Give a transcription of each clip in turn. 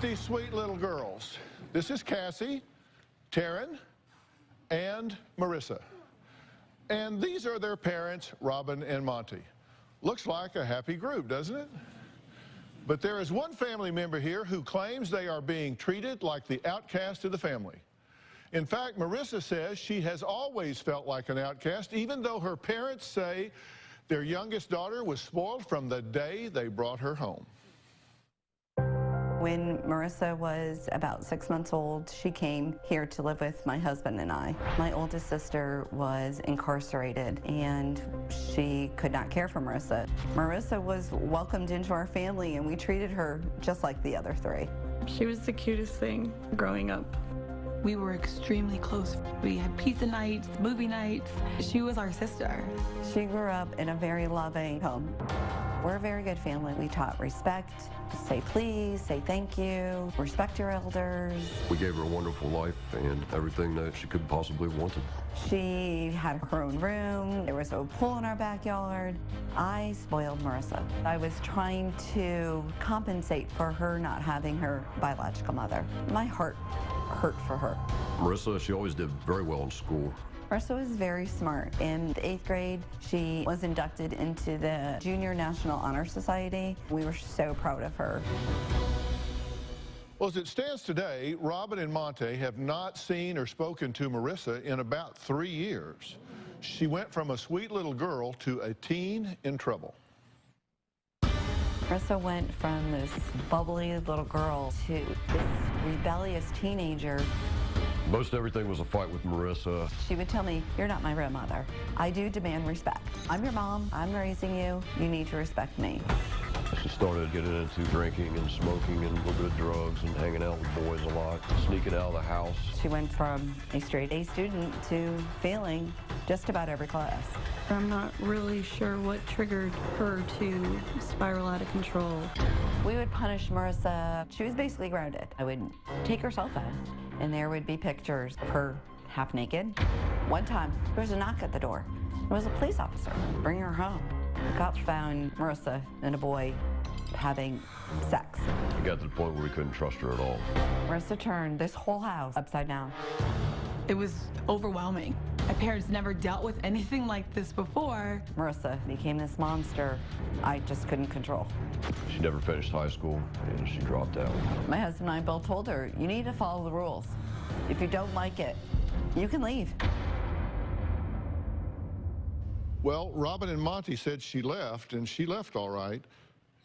at these sweet little girls. This is Cassie, Taryn, and Marissa. And these are their parents, Robin and Monty. Looks like a happy group, doesn't it? But there is one family member here who claims they are being treated like the outcast of the family. In fact, Marissa says she has always felt like an outcast, even though her parents say their youngest daughter was spoiled from the day they brought her home. When Marissa was about 6 months old, she came here to live with my husband and I. My oldest sister was incarcerated, and she could not care for Marissa. Marissa was welcomed into our family, and we treated her just like the other three. She was the cutest thing growing up. We were extremely close. We had pizza nights, movie nights. She was our sister. She grew up in a very loving home. We're a very good family. We taught respect, say please, say thank you, respect your elders. We gave her a wonderful life and everything that she could possibly have wanted. She had her own room. There was a pool in our backyard. I spoiled Marissa. I was trying to compensate for her not having her biological mother. My heart hurt for her. Marissa, she always did very well in school. Marissa was very smart. In the 8th grade, she was inducted into the Junior National Honor Society. We were so proud of her. Well, as it stands today, Robin and Monte have not seen or spoken to Marissa in about 3 years. She went from a sweet little girl to a teen in trouble. Marissa went from this bubbly little girl to this rebellious teenager. Most everything was a fight with Marissa. She would tell me, "You're not my real mother. I do demand respect. I'm your mom. I'm raising you. You need to respect me." She started getting into drinking and smoking and a little bit of drugs and hanging out with boys a lot, sneaking out of the house. She went from a straight A student to failing just about every class. I'm not really sure what triggered her to spiral out of control. We would punish Marissa. She was basically grounded. I would take her cell phone, and there would be pictures of her half naked. One time, there was a knock at the door. It was a police officer. Bring her home. The cops found Marissa and a boy having sex. It got to the point where we couldn't trust her at all. Marissa turned this whole house upside down. It was overwhelming. My parents never dealt with anything like this before. Marissa became this monster I just couldn't control. She never finished high school and she dropped out. My husband and I both told her, you need to follow the rules. If you don't like it, you can leave. Well, Robin and Monty said she left, and she left all right.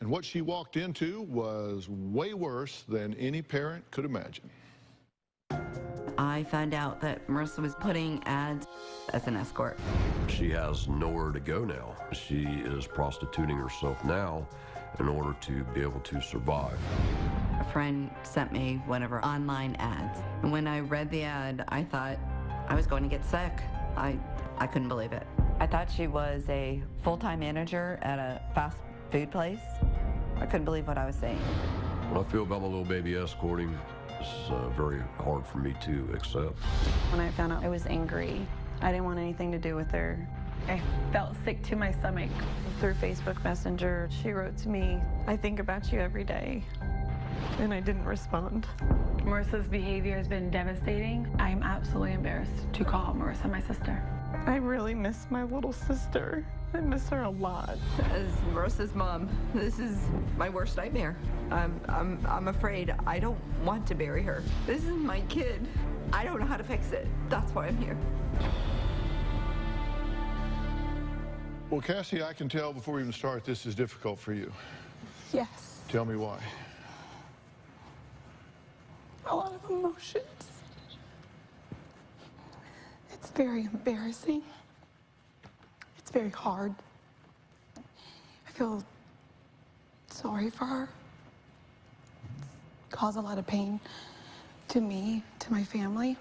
And what she walked into was way worse than any parent could imagine. I found out that Marissa was putting ads as an escort. She has nowhere to go now. She is prostituting herself now in order to be able to survive. A friend sent me one of her online ads. And when I read the ad, I thought I was going to get sick. I couldn't believe it. I thought she was a full-time manager at a fast food place. I couldn't believe what I was seeing. What I feel about my little baby escorting is very hard for me to accept. When I found out, I was angry. I didn't want anything to do with her. I felt sick to my stomach. Through Facebook Messenger, she wrote to me, "I think about you every day." And I didn't respond. Marissa's behavior has been devastating. I'm absolutely embarrassed to call Marissa my sister. I really miss my little sister. I miss her a lot. As Marissa's mom, this is my worst nightmare. I'm afraid I don't want to bury her. This is my kid. I don't know how to fix it. That's why I'm here. Well, Cassie, I can tell before we even start, this is difficult for you. Yes. Tell me why. A lot of emotions. It's very embarrassing. It's very hard. I feel sorry for her. It's caused a lot of pain to me, to my family.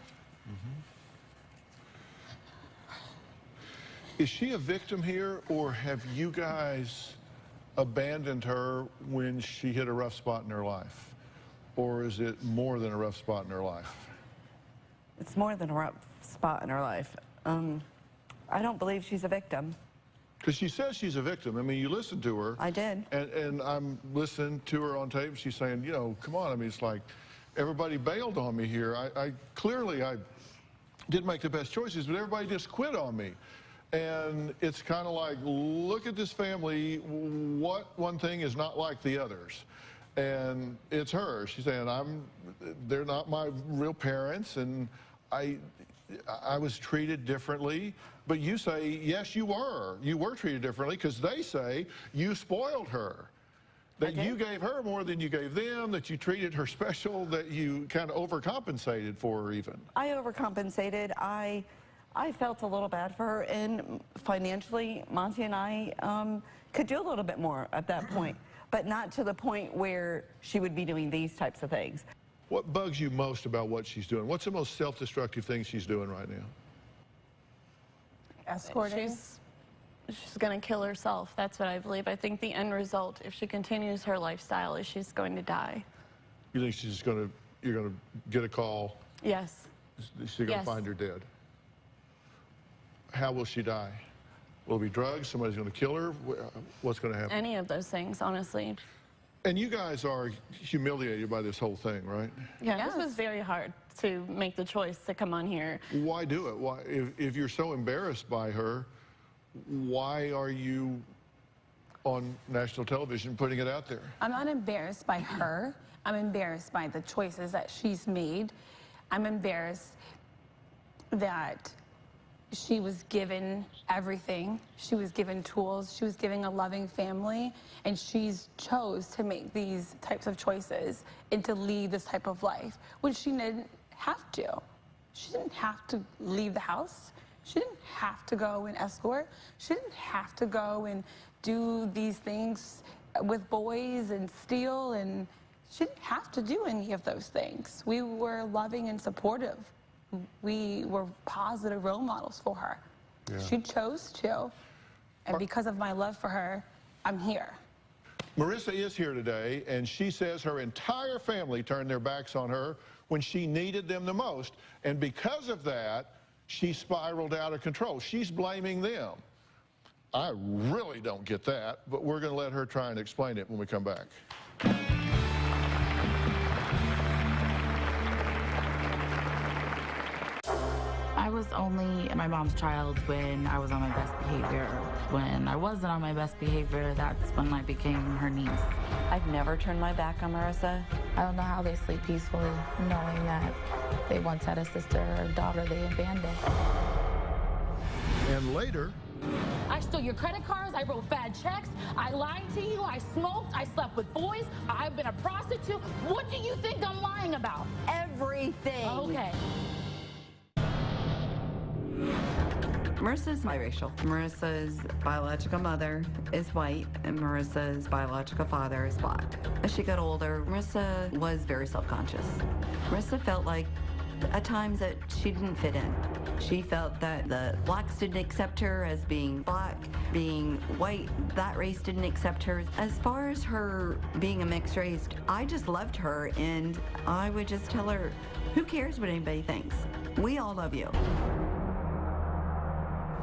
Is she a victim here, or have you guys abandoned her when she hit a rough spot in her life? Or is it more than a rough spot in her life? It's more than a rough spot in her life. I don't believe she's a victim. Because she says she's a victim. I mean, you listen to her. I did. And I'm listening to her on tape. She's saying, you know, come on. I mean, it's like everybody bailed on me here. I clearly didn't make the best choices, but everybody just quit on me. And it's kind of like, look at this family. What one thing is not like the others? And it's her. She's saying, they're not my real parents, and I was treated differently. But you say, yes, you were. You were treated differently, because they say you spoiled her. That you gave her more than you gave them, that you treated her special, that you kind of overcompensated for her even. I overcompensated. I felt a little bad for her, and financially, Monty and I could do a little bit more at that point, but not to the point where she would be doing these types of things. What bugs you most about what she's doing? What's the most self-destructive thing she's doing right now? Escorting. She's going to kill herself. That's what I believe. I think the end result, if she continues her lifestyle, is she's going to die. You think she's going to, you're going to get a call? Yes. She's going to find her dead. How will she die? Will it be drugs? Somebody's going to kill her? What's going to happen? Any of those things, honestly. And you guys are humiliated by this whole thing, right? Yeah, this was very hard to make the choice to come on here. Why do it? Why, if you're so embarrassed by her, why are you on national television putting it out there? I'm not embarrassed by her. I'm embarrassed by the choices that she's made. I'm embarrassed that she was given everything. She was given tools. She was given a loving family, and she's chose to make these types of choices and to lead this type of life, which she didn't have to. She didn't have to leave the house. She didn't have to go and escort. She didn't have to go and do these things with boys and steal, and she didn't have to do any of those things. We were loving and supportive. We were positive role models for her. Yeah. She chose to, and because of my love for her, I'm here. Marissa is here today, and she says her entire family turned their backs on her when she needed them the most, and because of that, she spiraled out of control. She's blaming them. I really don't get that, but we're going to let her try and explain it when we come back. I was only my mom's child when I was on my best behavior. When I wasn't on my best behavior, that's when I became her niece. I've never turned my back on Marissa. I don't know how they sleep peacefully, knowing that they once had a sister or daughter they abandoned. And later, I stole your credit cards, I wrote bad checks, I lied to you, I smoked, I slept with boys, I've been a prostitute. What do you think I'm lying about? Everything. Okay. Marissa's biracial. Marissa's biological mother is white, and Marissa's biological father is black. As she got older, Marissa was very self-conscious. Marissa felt like at times that she didn't fit in. She felt that the blacks didn't accept her as being black, being white, that race didn't accept her. As far as her being a mixed race, I just loved her, and I would just tell her, who cares what anybody thinks? We all love you.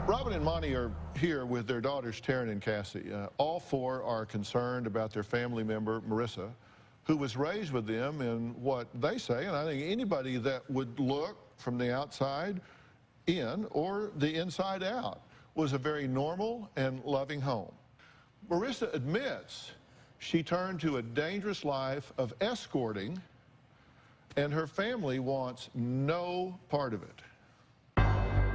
Robin and Monty are here with their daughters, Taryn and Cassie. All four are concerned about their family member, Marissa, who was raised with them in what they say, and I think anybody that would look from the outside in or the inside out, was a very normal and loving home. Marissa admits she turned to a dangerous life of escorting, and her family wants no part of it.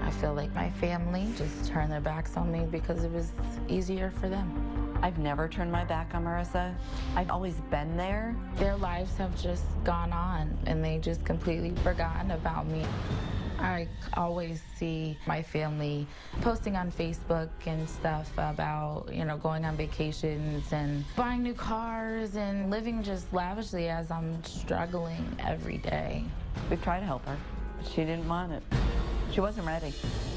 I feel like my family just turned their backs on me because it was easier for them. I've never turned my back on Marissa. I've always been there. Their lives have just gone on, and they just completely forgotten about me. I always see my family posting on Facebook and stuff about, you know, going on vacations and buying new cars and living just lavishly as I'm struggling every day. We've tried to help her. She didn't want it. She wasn't ready.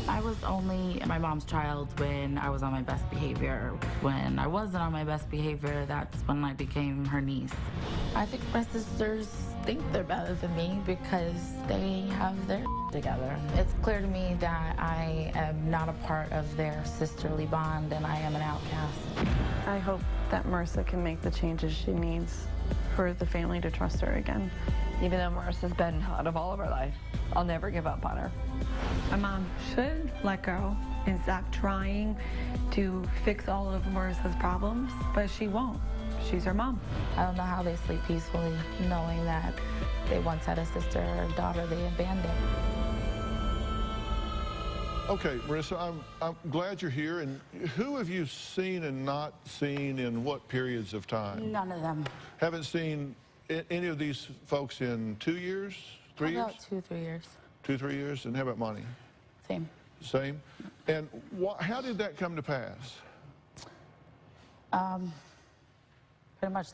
I was only my mom's child when I was on my best behavior. When I wasn't on my best behavior, that's when I became her niece. I think my sisters think they're better than me because they have their together. It's clear to me that I am not a part of their sisterly bond and I am an outcast. I hope that Marissa can make the changes she needs for the family to trust her again. Even though Marissa's been out of all of her life, I'll never give up on her. My mom should let go and stop trying to fix all of Marissa's problems, but she won't. She's her mom. I don't know how they sleep peacefully knowing that they once had a sister or a daughter they abandoned. Okay, Marissa, I'm glad you're here. And who have you seen and not seen in what periods of time? None of them. Haven't seen any of these folks in 2 years, 3 years? About 2, 3 years. 2, 3 years. And how about Monty? Same. Same? And how did that come to pass? Pretty much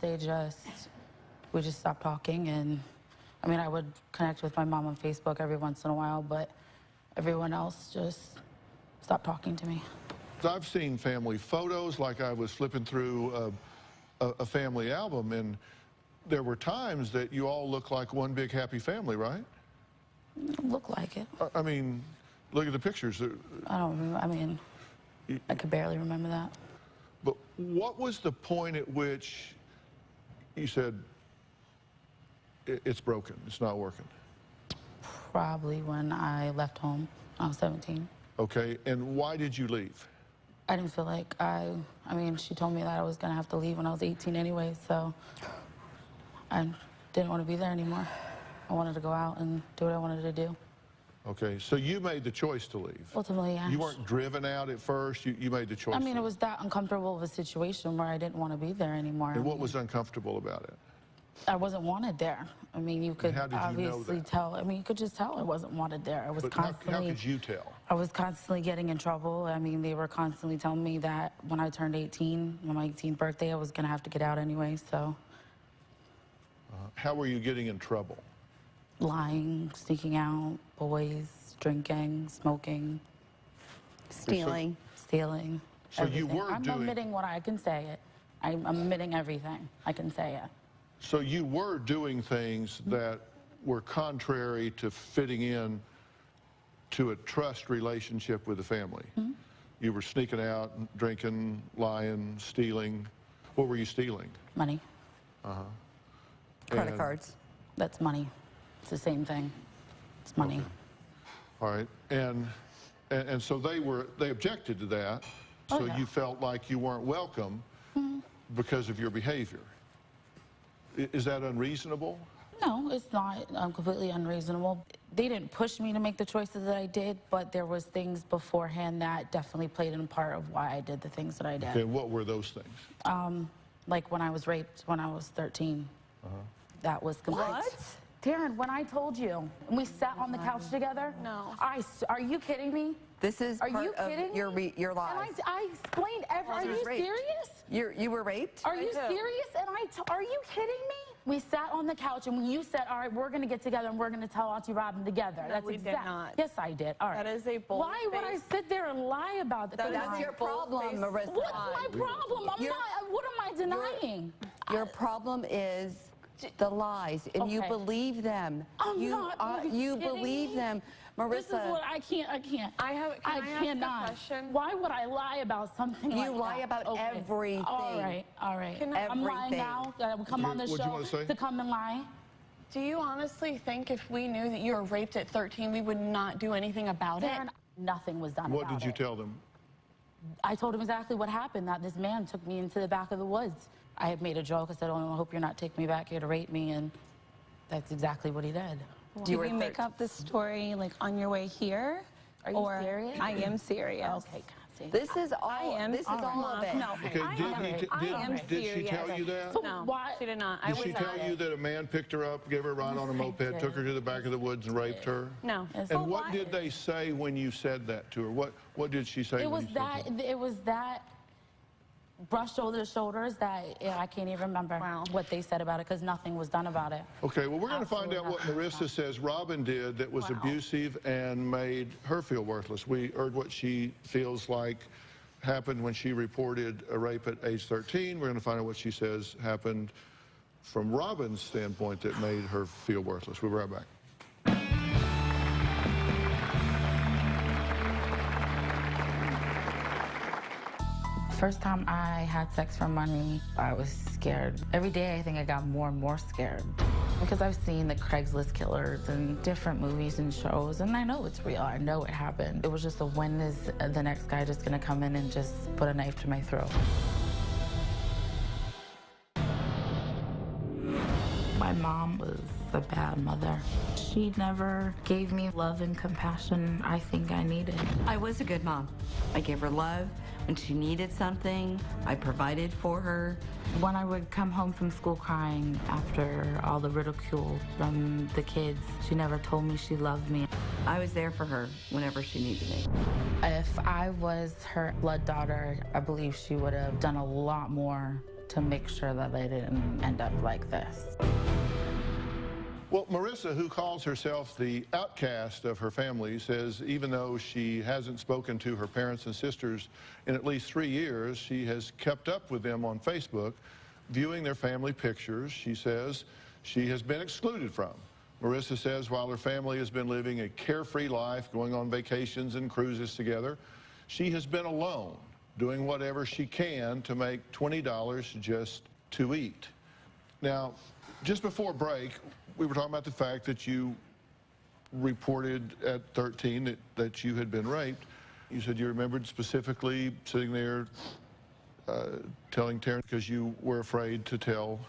we just stopped talking, and I mean, I would connect with my mom on Facebook every once in a while, but everyone else just stopped talking to me. I've seen family photos, like I was flipping through a family album, and there were times that you all look like one big happy family, right? Look like it. I mean, look at the pictures. I don't remember. I mean, I could barely remember that. But what was the point at which you said, it's broken, it's not working? Probably when I left home. I was 17. Okay, and why did you leave? I didn't feel like I mean, she told me that I was going to have to leave when I was 18 anyway, so I didn't want to be there anymore. I wanted to go out and do what I wanted to do. Okay, so you made the choice to leave. Ultimately, yeah. You weren't driven out at first, you made the choice. I mean, it was that uncomfortable of a situation where I didn't want to be there anymore. And what was uncomfortable about it? I wasn't wanted there. I mean, you could how did you know obviously that? tell. I mean, you could just tell I wasn't wanted there. I was But constantly. how could you tell? I was constantly getting in trouble. I mean, they were constantly telling me that when I turned 18, on my 18th birthday, I was going to have to get out anyway, so. How were you getting in trouble? Lying, sneaking out, boys, drinking, smoking, Stealing. stealing. So you everything. were I'm doing- admitting what I can say it. I'm admitting everything. I can say it. So you were doing things that were contrary to fitting in to a trust relationship with the family. You were sneaking out, drinking, lying, stealing. What were you stealing? Money. Credit And- cards. That's money. It's the same thing. It's money. All right, and so they objected to that, so yeah. you felt like you weren't welcome because of your behavior. Is that unreasonable? No, it's not completely unreasonable. They didn't push me to make the choices that I did, but there was things beforehand that definitely played in part of why I did the things that I did. Okay, what were those things? Like when I was raped when I was 13. That was complete. What? Darren, when I told you, and we sat on the couch together. No. Are you kidding me? This is Are part you of kidding your me? your lies. And I explained Well, Are she you was raped. serious? You were raped? Are you serious? And are you kidding me? We sat on the couch and you said, all right, we're going to get together and we're going to tell Auntie Robin together. No, we did not. Yes, I did. All right. That is a bold Why would I face. sit there and lie about it? That's your problem, Marissa. What's my problem? What am I denying? Your problem is the lies, and you Okay. believe them. I'm you not. Are you you kidding believe me? them, This is Marissa. what I can't. Can I ask a cannot. question? Why would I lie about something like that? You lie about everything. All right, all right. Can I- I'm lying Everything. now. I will come on the What'd you show wanna say? to come and lie. Do you honestly think if we knew that you were raped at 13, we would not do anything about it? Darren, nothing was done What about did you it. tell them? I told him exactly what happened, that this man took me into the back of the woods. I had made a joke. I said, oh, I hope you're not taking me back here to rape me, and that's exactly what he did. Did you make up this story like on your way here? Are you serious? I am serious. Okay, see. This is all. am This is all all of it. No, Okay, I am did she serious. tell you that? So No, why? she did not. I Did was she tell not. you that a man picked her up, gave her a ride on a moped, took her to the back of the woods and raped her? No. Yes. And what did they say when you said that to her? What did she say It when was you said that. It was that. brushed over the shoulders that I can't even remember what they said about it because nothing was done about it. Okay, well, we're going to find out what Marissa says Robin did that was abusive and made her feel worthless. We heard what she feels like happened when she reported a rape at age 13. We're going to find out what she says happened from Robin's standpoint that made her feel worthless. We'll be right back. First time I had sex for money, I was scared. Every day I think I got more and more scared because I've seen the Craigslist killers and different movies and shows, and I know it's real. I know it happened. It was just when is the next guy just gonna come in and just put a knife to my throat? My mom was a bad mother. She never gave me love and compassion I think I needed. I was a good mom. I gave her love. When she needed something, I provided for her. When I would come home from school crying after all the ridicule from the kids, she never told me she loved me. I was there for her whenever she needed me. If I was her blood daughter, I believe she would have done a lot more to make sure that they didn't end up like this. Well, Marissa, who calls herself the outcast of her family, says even though she hasn't spoken to her parents and sisters in at least 3 years, she has kept up with them on Facebook, viewing their family pictures. She says she has been excluded from. Marissa says while her family has been living a carefree life, going on vacations and cruises together, she has been alone, doing whatever she can to make $20 just to eat. Now, just before break, we were talking about the fact that you reported at 13 that you had been raped. You said you remembered specifically sitting there telling Taryn because you were afraid to tell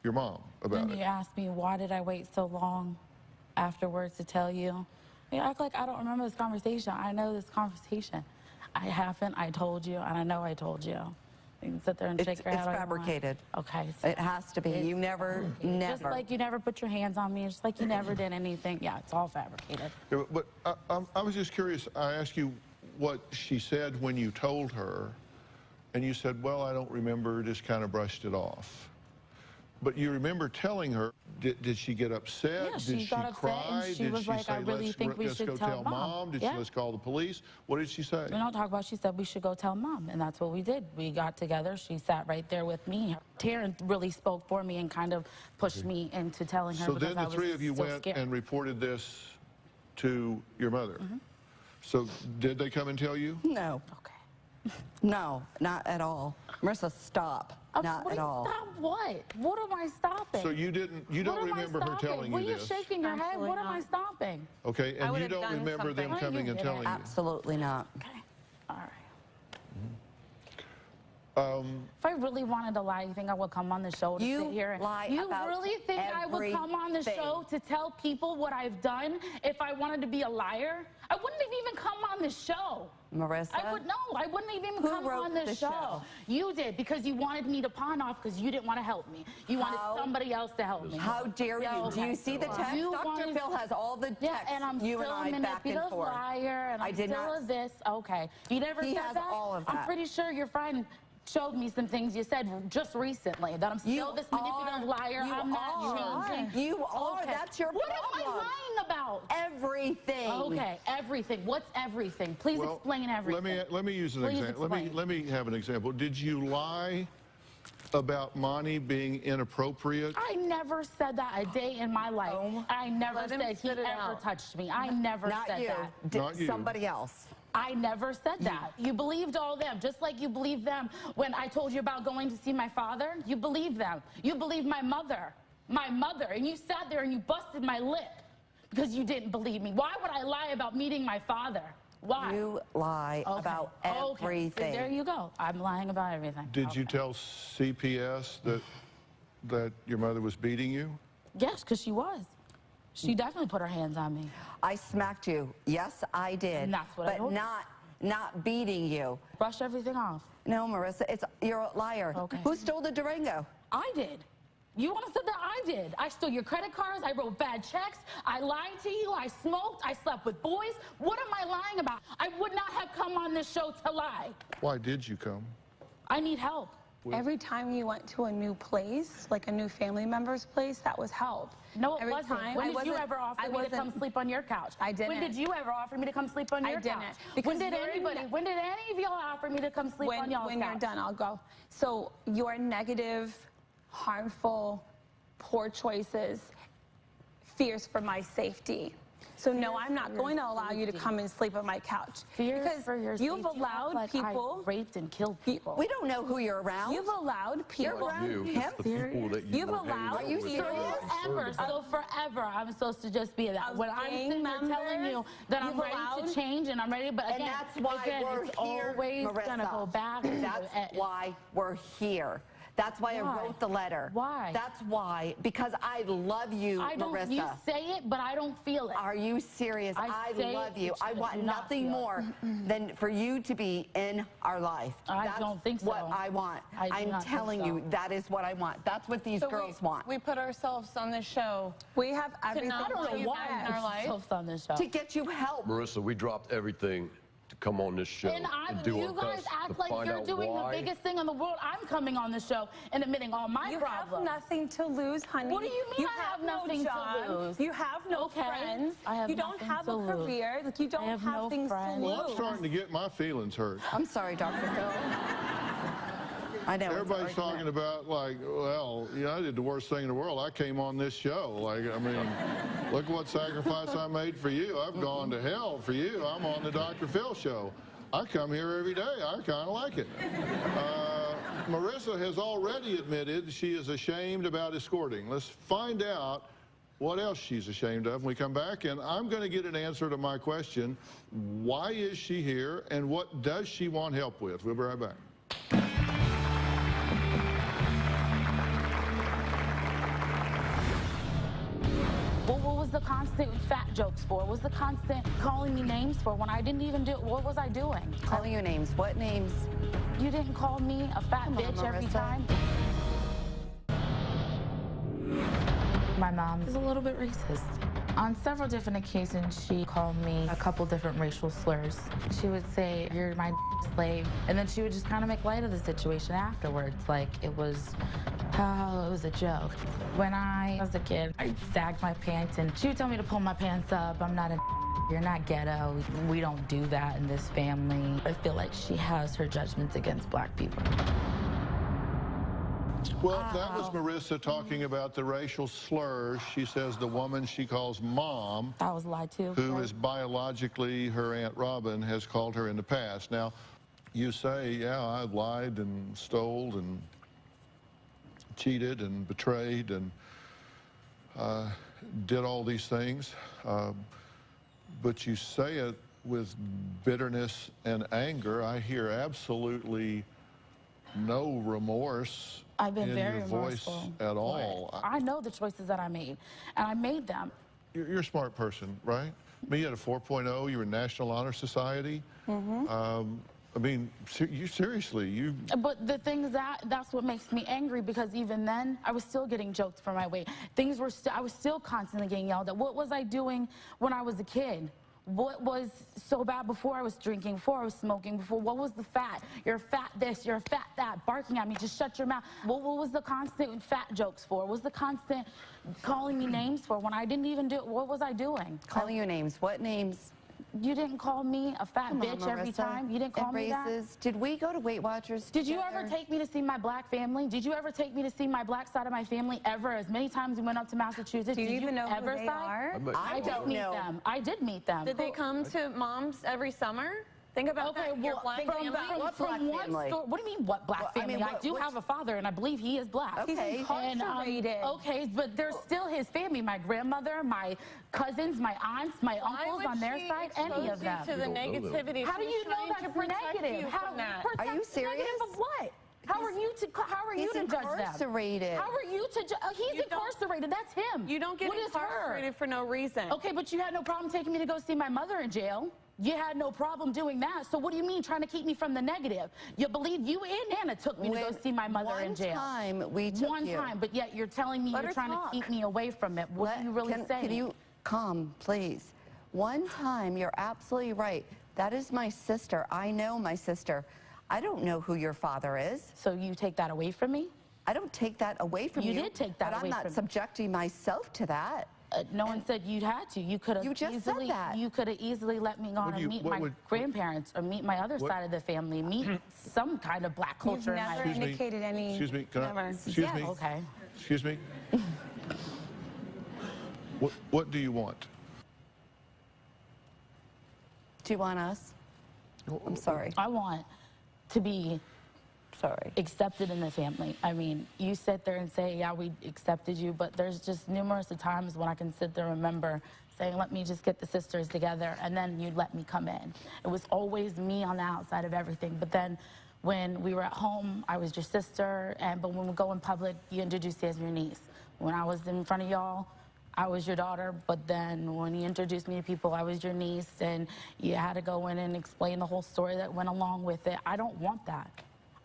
your mom about it. And you asked me, why did I wait so long afterwards to tell you? You act like I don't remember this conversation. I know this conversation. I haven't, I told you, and I know I told you. You can sit there and shake your head. It's fabricated. Okay. So it has to be. You never. Just like you never put your hands on me, just like you never did anything. Yeah, it's all fabricated. Yeah, but I was just curious. I asked you what she said when you told her, and you said, well, I don't remember, just kind of brushed it off. But you remember telling her, did she get upset? Yeah, she did she got upset cry? and she did was she like, say, I really think we let's should go tell mom? Did yeah. she let's call the police? What did she say? We don't talk about, she said we should go tell mom, and that's what we did. We got together, she sat right there with me. Taryn really spoke for me and kind of pushed me into telling her. So then the three of you went and reported this to your mother. So did they come and tell you? No. Okay. No, not at all. Marissa, stop. Not at all. Stop what? What am I stopping? So you don't remember her telling you this? You're shaking your head. What am I stopping? Okay, and you don't remember them coming and telling you? Absolutely not. Okay. All right. If I really wanted to lie, you think I would come on the show to sit here and lie you about really think I would come on the show to tell people what I've done if I wanted to be a liar? I wouldn't have even come on the show. Marissa? I wouldn't even come on the show. You did, because you wanted me to pawn off because you didn't want to help me. You wanted somebody else to help me. How dare you? Do you see the text? Dr. Phil has all the texts. Yeah, and I'm you still and a I back and manipulative forth. liar, and I'm still this. Okay. You never He said has that? all of that. I'm pretty sure your friend showed me some things you said just recently, that I'm still this manipulative liar. I'm not changing. You are. Okay. That's your problem. What am I lying about? Everything. Okay, everything. What's everything? Please explain everything. Let me use an example. Let me have an example. Did you lie about Monty being inappropriate? I never said that a day in my life. I never said he ever touched me. I never said that. Not you. Somebody else. I never said that. You believed all them, just like you believed them when I told you about going to see my father. You believed them. You believed my mother, and you sat there and you busted my lip because you didn't believe me. Why would I lie about meeting my father? Why? You lie about everything. So there you go. I'm lying about everything. Did you tell CPS that your mother was beating you? Yes, because she was. She definitely put her hands on me. I smacked you. Yes, I did. And that's what I told you. Not beating you. Brush everything off. No, Marissa, you're a liar. Okay. Who stole the Durango? I did. You want to say that? I did. I stole your credit cards. I wrote bad checks. I lied to you. I smoked. I slept with boys. What am I lying about? I would not have come on this show to lie. Why did you come? I need help. Every time you went to a new place, like a new family member's place, that was help. No, it Every wasn't. time- When I did you wasn't- ever offer I me to come wasn't- sleep on your couch? I didn't. When did you ever offer me to come sleep on your didn't, couch? because When did you're anybody? ne- When did any of y'all offer me to come sleep on y'all's When couch? you're done, I'll go. So your negative, harmful, poor choices fears for my safety. So no, I'm not going to allow you to come and sleep on my couch. Fears because for your you've safety. allowed Like people. I raped and killed people. We don't know who you're around. You've allowed people. around You, him? the people that you You've were hanging allowed- out Are you with serious? that you were Forever, concerned so about. forever, I'm supposed to just be that. Of When I'm gang sitting there telling you members, that I'm you've ready allowed- to change and I'm ready, but And again, that's why we're it's here, always Marissa. gonna go back. to That's why we're here. That's why Why? I wrote the letter. Why? That's why. Because I love you, I don't. Marissa. You say it, but I don't feel it. Are you serious? I say love you. it, but I you want do not nothing feel it. more than for you to be in our life. I That's don't think so. what I want. I do I'm not think telling so. you, that is what I want. That's what these So girls want. We put ourselves on this show. We have everything. not I don't put know you why back in our life. I'm so on this show. To get you help. Marissa, we dropped everything to come on this show And do you our guys best to act like find you're out doing why. the biggest thing in the world. I'm coming on the show and admitting all my You problems. have nothing to lose, honey. What do you mean I have no nothing to job. lose? You have no Okay. friends. I have you don't nothing have to a lose. career. Like you don't have no things friends. to lose. Well, I'm starting to get my feelings hurt. I'm sorry, Dr. Phil. I know. it's Everybody's an argument. talking about, like, well, I did the worst thing in the world. I came on this show. Like, I mean, look what sacrifice I made for you. I've gone to hell for you. I'm on the Dr. Phil show. I come here every day. I kind of like it. Marissa has already admitted she is ashamed about escorting. Let's find out what else she's ashamed of when we come back. And I'm going to get an answer to my question, why is she here and what does she want help with? We'll be right back. Well, what was the constant fat jokes for? What was the constant calling me names for when I didn't even do it? What was I doing? Calling you names. What names? You didn't call me a fat Come on, bitch every Marissa. time. My mom is a little bit racist. On several different occasions, she called me a couple different racial slurs. She would say, "You're my slave," and then she would just kind of make light of the situation afterwards, like it was a joke. When I was a kid, I sagged my pants, and she would tell me to pull my pants up. I'm not a You're not ghetto. We don't do that in this family. I feel like she has her judgments against black people. Well, that was Marissa talking about the racial slurs. She says the woman she calls mom, That was a lie too. who right? is biologically her Aunt Robin, has called her in the past. Now, you say, yeah, I lied and stole and cheated and betrayed and did all these things. But you say it with bitterness and anger. I hear absolutely no remorse I've been in very your voice remorseful. at all. I know the choices that I made, and I made them. You're a smart person, right? I mean, you had a 4.0, you were in National Honor Society. I mean, you seriously, But the thing is that's what makes me angry, because even then, I was still getting joked for my weight. I was still constantly getting yelled at. What was I doing when I was a kid? What was so bad before I was drinking, before I was smoking, what was the fat? You're fat this, you're fat that, barking at me, just shut your mouth. What was the constant fat jokes for? What was the constant calling me names for when I didn't even do it? What was I doing? Calling you names. What names? You didn't call me a fat Come on, bitch every Marissa. time. You didn't call me that. Races. Did we go to Weight Watchers Did you together? ever take me to see my black family? Did you ever take me to see my black side of my family ever? As many times we went up to Massachusetts. Do you did even know ever who they side? are? I did meet them. I did meet them. Did they come to mom's every summer? Think about Okay, that. Your well, black from family. What black one family? store. What do you mean, what black Well, I family? mean, I do have a father, and I believe he is black. Okay. He's incarcerated. Okay, but there's still his family. My grandmother, my cousins, my aunts, my Why uncles would on their she side, any of expose you them. to the don't know them. negativity? How do She you was know trying that's to protect negative? you from that. Are you serious? Negative of what? How are you He's to judge them? incarcerated. How are you to judge? He's You don't- incarcerated. That's him. You don't get What is her? incarcerated for no reason. Okay, but you had no problem taking me to go see my mother in jail. You had no problem doing that. So what do you mean trying to keep me from the negative? You believe you and Anna took me to go see my mother in jail. One time we took One you. time, but yet you're telling me Let you're her trying talk. to keep me away from it. What are you really saying? Can you calm, please? One time, you're absolutely right. That is my sister. I know my sister. I don't know who your father is. So you take that away from me? I don't take that away from you. You did take that but away I'm not from me. subjecting myself to that. No one said you had to. You could have You just said easily, that. you could have easily let me go on and meet my grandparents or meet my other side of the family, meet some kind of black You've culture in my never life. indicated any. Excuse me, can I? Never. Excuse me. Okay. Excuse me. What do you want? Do you want us? I'm sorry. I want to be Sorry. accepted in the family. I mean, you sit there and say, yeah, we accepted you, but there's just numerous of times when I can sit there and remember saying, let me just get the sisters together, and then you'd let me come in. It was always me on the outside of everything. But then when we were at home, I was your sister, but when we go in public, you introduced me as your niece. When I was in front of y'all, I was your daughter, but then when you introduced me to people, I was your niece, and you had to go in and explain the whole story that went along with it. I don't want that.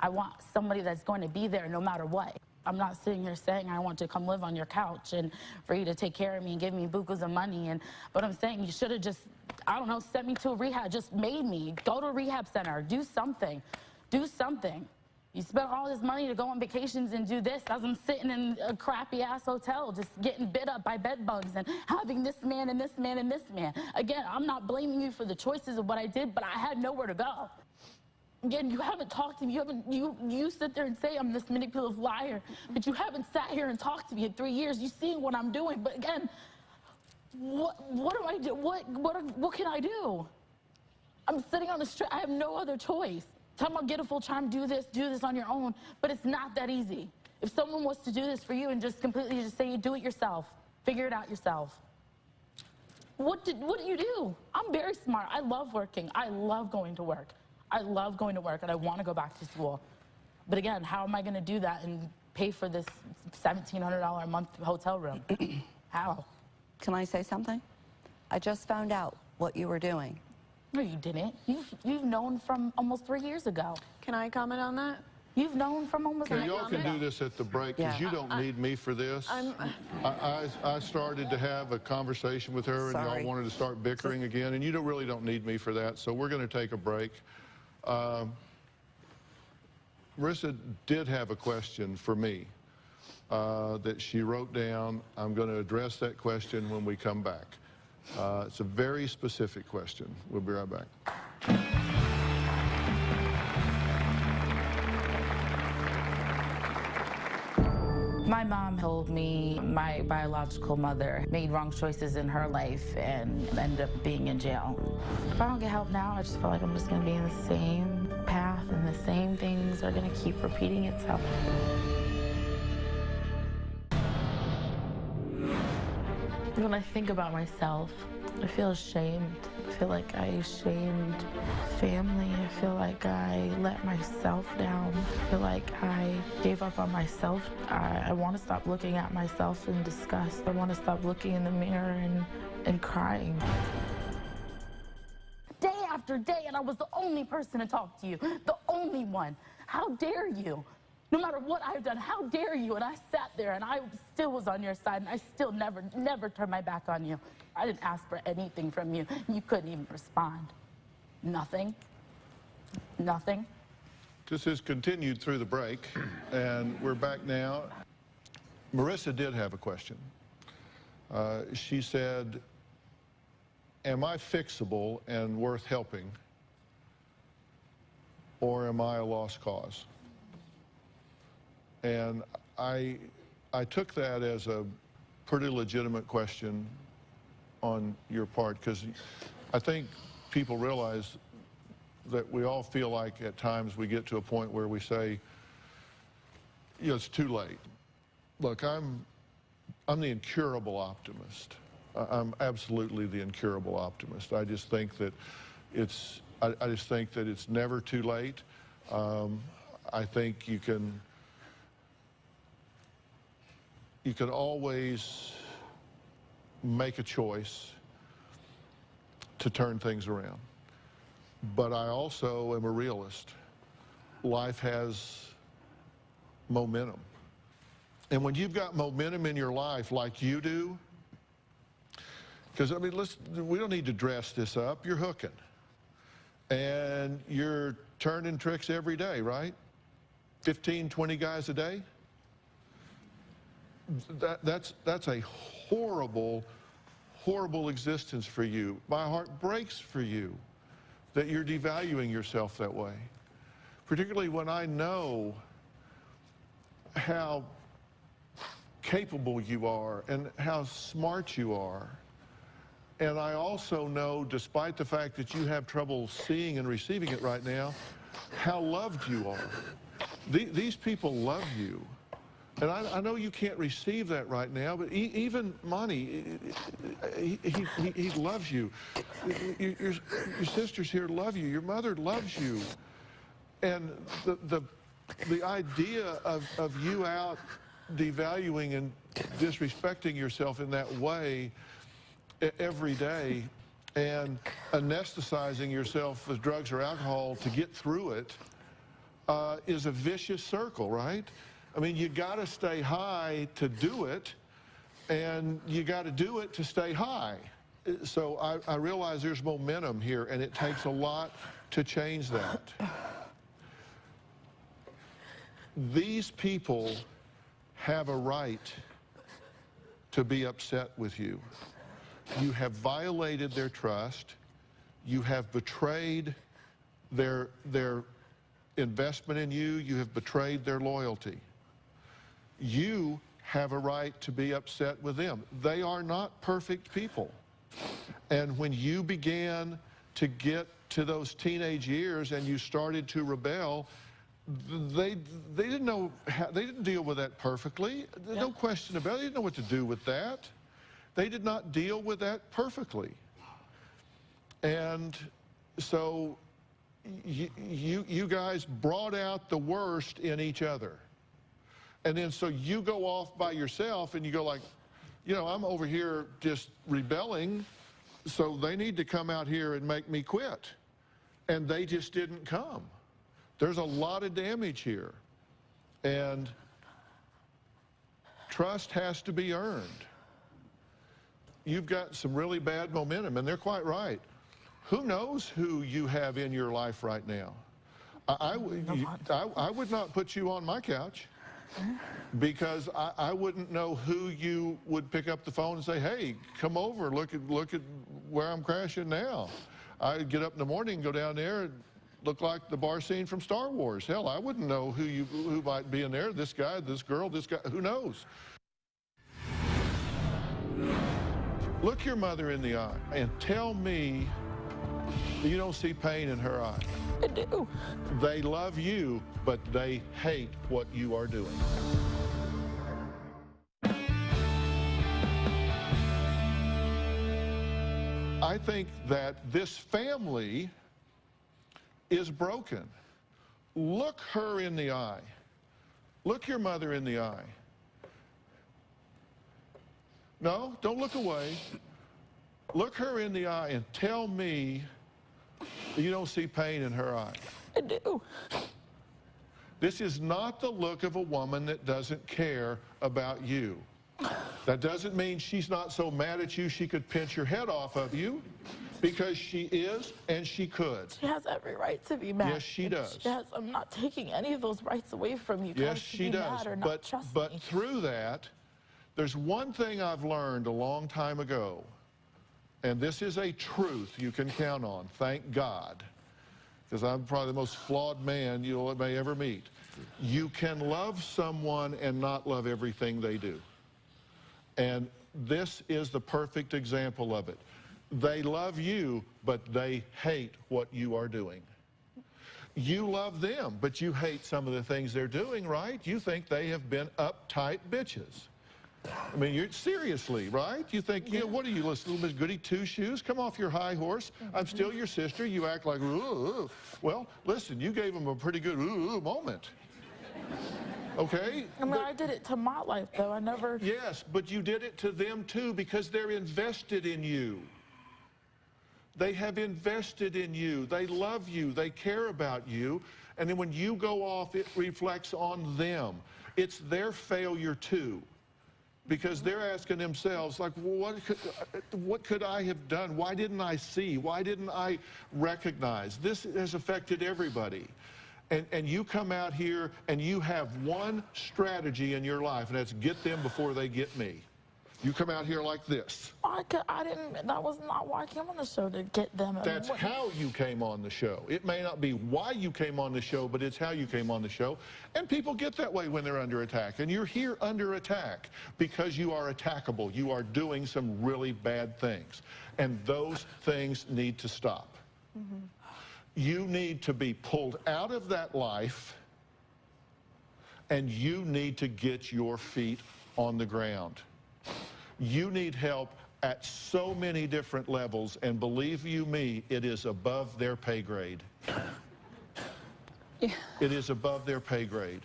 I want somebody that's going to be there no matter what. I'm not sitting here saying I want to come live on your couch and for you to take care of me and give me bukus of money. But I'm saying you should have just, I don't know, sent me to a rehab, just made me go to a rehab center, do something, do something. You spent all this money to go on vacations and do this as I'm sitting in a crappy ass hotel just getting bit up by bed bugs and having this man and this man and this man. Again, I'm not blaming you for the choices of what I did, but I had nowhere to go. Again, you haven't talked to me. You sit there and say I'm this manipulative liar, but you haven't sat here and talked to me in 3 years. You see what I'm doing, but again, what do I do? What can I do? I'm sitting on the street. I have no other choice. Tell them I'll get a full-time, do this on your own, but it's not that easy. If someone was to do this for you and just completely just say, do it yourself, figure it out yourself. What do you do? I'm very smart. I love working. I love going to work. I love going to work, and I want to go back to school. But again, how am I going to do that and pay for this $1,700 a month hotel room? How? Can I say something? I just found out what you were doing. No, you didn't. You've known from almost 3 years ago. Can I comment on that? You've known from almost 3 years ago. Y'all can do this at the break, because you don't need me for this. I started to have a conversation with her, and y'all wanted to start bickering again, and you really don't need me for that, so we're going to take a break. Marissa did have a question for me that she wrote down. I'm going to address that question when we come back. It's a very specific question. We'll be right back. My mom told me my biological mother made wrong choices in her life and ended up being in jail. If I don't get help now, I just feel like I'm just going to be in the same path and the same things are going to keep repeating itself. When I think about myself, I feel ashamed. I feel like I shamed family. I feel like I let myself down. I feel like I gave up on myself. I want to stop looking at myself in disgust. I want to stop looking in the mirror and crying. Day after day, and I was the only person to talk to you, the only one. How dare you? No matter what I've done, how dare you? And I sat there and I still was on your side, and I still never turned my back on you. I didn't ask for anything from you. You couldn't even respond. Nothing. Nothing. This has continued through the break, and we're back now. Marissa did have a question. She said, am I fixable and worth helping, or am I a lost cause? And I took that as a pretty legitimate question on your part, because I think people realize that we all feel like at times we get to a point where we say, you know, it's too late. Look, I'm the incurable optimist. I'm absolutely the incurable optimist. I just think that it's never too late. I think you can always make a choice to turn things around. But I also am a realist. Life has momentum. And when you've got momentum in your life like you do, because, I mean, we don't need to dress this up. You're hooking. and you're turning tricks every day, right? 15, 20 guys a day? That's a horrible, horrible existence for you. My heart breaks for you that you're devaluing yourself that way. Particularly when I know how capable you are and how smart you are. And I also know, despite the fact that you have trouble seeing and receiving it right now, how loved you are. These people love you. And I know you can't receive that right now, but even Monty, he loves you. Your sisters here love you. Your mother loves you. And the idea of you out devaluing and disrespecting yourself in that way every day and anesthetizing yourself with drugs or alcohol to get through it is a vicious circle, right? I mean, you got to stay high to do it, and you got to do it to stay high. So I realize there's momentum here, and it takes a lot to change that. These people have a right to be upset with you. You have violated their trust. You have betrayed their investment in you. You have betrayed their loyalty. You have a right to be upset with them. They are not perfect people. And when you began to get to those teenage years and you started to rebel, they didn't know how, they didn't deal with that perfectly. Yeah. No question about it. They didn't know what to do with that. They did not deal with that perfectly. And so you guys brought out the worst in each other. And then so you go off by yourself and you go like, you know, I'm over here just rebelling, so they need to come out here and make me quit. And they just didn't come. There's a lot of damage here. And trust has to be earned. You've got some really bad momentum, and they're quite right. Who knows who you have in your life right now? I would not put you on my couch, because I wouldn't know who you would pick up the phone and say, hey, come over, look at where I'm crashing now. I'd get up in the morning and go down there and look like the bar scene from Star Wars. Hell, I wouldn't know who might be in there, this guy, this girl, this guy, who knows? Look your mother in the eye and tell me you don't see pain in her eye. I do. They love you, but they hate what you are doing. I think that this family is broken. Look her in the eye. Look your mother in the eye. No, don't look away. Look her in the eye and tell me you don't see pain in her eye. I do. This is not the look of a woman that doesn't care about you. That doesn't mean she's not so mad at you she could pinch your head off of you, because she is and she could. She has every right to be mad. Yes, she does. She has, I'm not taking any of those rights away from you. Yes, she does. But through that, there's one thing I've learned a long time ago, and this is a truth you can count on, thank God, because I'm probably the most flawed man you may ever meet. You can love someone and not love everything they do. And this is the perfect example of it. They love you, but they hate what you are doing. You love them, but you hate some of the things they're doing, right? You think they have been uptight bitches. I mean, you're seriously, right? You think, yeah, what are you, a little bit goody two-shoes? Come off your high horse. I'm still your sister. You act like, ooh. Well, listen, you gave them a pretty good ooh moment. Okay? I mean, I did it to my life, though. I never... Yes, but you did it to them, too, because they're invested in you. They have invested in you. They love you. They care about you. And then when you go off, it reflects on them. It's their failure, too. because they're asking themselves, like, what could I have done? Why didn't I see? Why didn't I recognize? This has affected everybody. And you come out here and you have one strategy in your life, and that's get them before they get me. You come out here like this. That was not why I came on the show, to get them. That's how you came on the show. It may not be why you came on the show, but it's how you came on the show. And people get that way when they're under attack. And you're here under attack because you are attackable. You are doing some really bad things. And those things need to stop. Mm-hmm. You need to be pulled out of that life, and you need to get your feet on the ground. You need help at so many different levels, and believe you me, it is above their pay grade. Yeah. It is above their pay grade.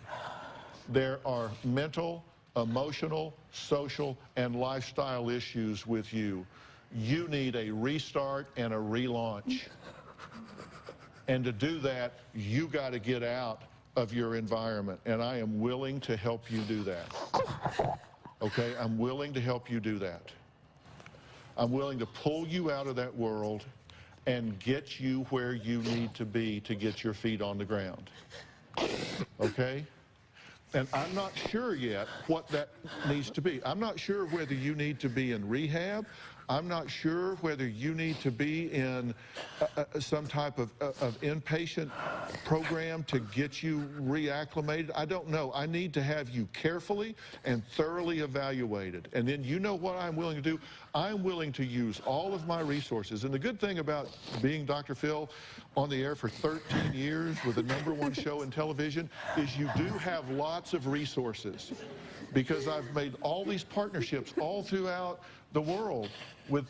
There are mental, emotional, social, and lifestyle issues with you. You need a restart and a relaunch. And to do that, you got to get out of your environment, and I am willing to help you do that. Okay, I'm willing to help you do that. I'm willing to pull you out of that world and get you where you need to be to get your feet on the ground. Okay? And I'm not sure yet what that needs to be. I'm not sure whether you need to be in rehab. I'm not sure whether you need to be in some type of inpatient program to get you reacclimated. I don't know. I need to have you carefully and thoroughly evaluated. And then you know what I'm willing to do? I'm willing to use all of my resources. And the good thing about being Dr. Phil on the air for 13 years with the #1 show in television is you do have lots of resources, because I've made all these partnerships all throughout the world with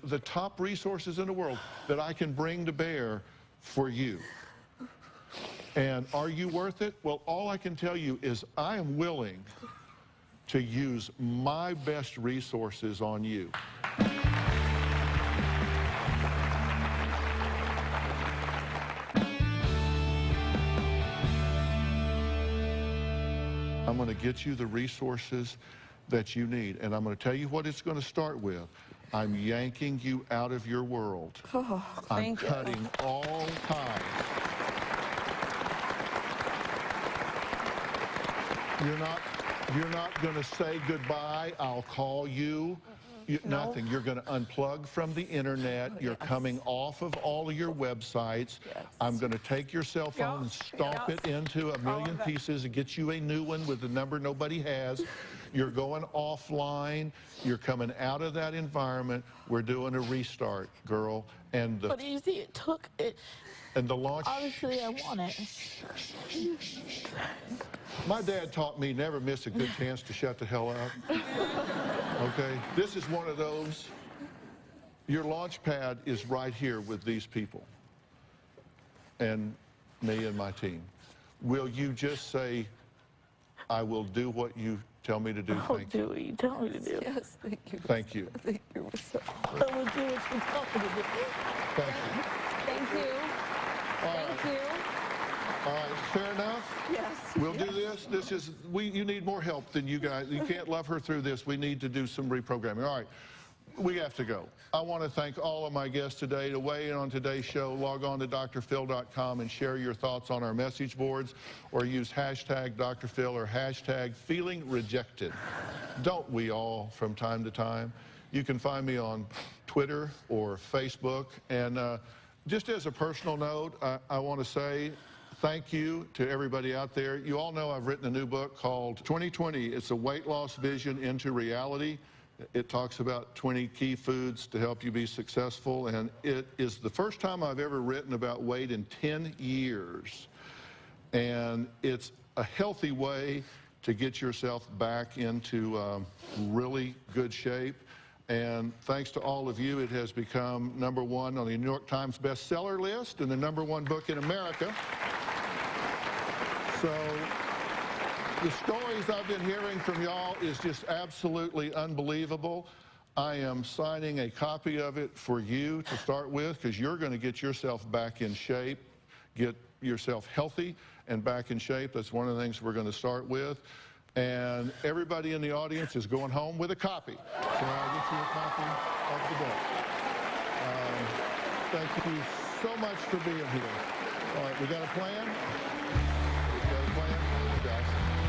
the top resources in the world that I can bring to bear for you. And are you worth it? Well, all I can tell you is I am willing to use my best resources on you. I'm going to get you the resources that you need. And I'm going to tell you what it's going to start with. I'm yanking you out of your world. Oh, I'm cutting all ties. You're not going to say goodbye. I'll call you. Nothing. You're going to unplug from the internet. You're coming off of all of your websites. I'm going to take your cell phone and stomp it into a million pieces and get you a new one with the number nobody has. You're going offline. You're coming out of that environment. We're doing a restart, girl. And but you see, it took it. And the launch. Obviously, I want it. My dad taught me never miss a good chance to shut the hell up. Okay? This is one of those. Your launch pad is right here with these people and me and my team. Will you just say, I will do what you tell me to do? I'll do what you tell me to do. Yes, thank you. Thank you. Thank you so I will do what you tell me to do. Thank you. Thank you. Thank you. All right, fair enough? Yes. We'll do this. You need more help than you guys. You can't love her through this. We need to do some reprogramming. All right, we have to go. I want to thank all of my guests today. To weigh in on today's show, log on to drphil.com and share your thoughts on our message boards, or use hashtag DrPhil or hashtag feelingrejected. Don't we all from time to time? You can find me on Twitter or Facebook. And just as a personal note, I want to say thank you to everybody out there. You all know I've written a new book called 2020. It's a weight loss vision into reality. It talks about 20 key foods to help you be successful, and it is the first time I've ever written about weight in 10 years. And it's a healthy way to get yourself back into really good shape. And thanks to all of you, it has become #1 on the New York Times bestseller list and the #1 book in America. So the stories I've been hearing from y'all is just absolutely unbelievable. I am signing a copy of it for you to start with, because you're going to get yourself back in shape, get yourself healthy and back in shape. That's one of the things we're going to start with. And everybody in the audience is going home with a copy. So I'll get you a copy of the book. Thank you so much for being here. All right, we got a plan? We got a plan? Guys.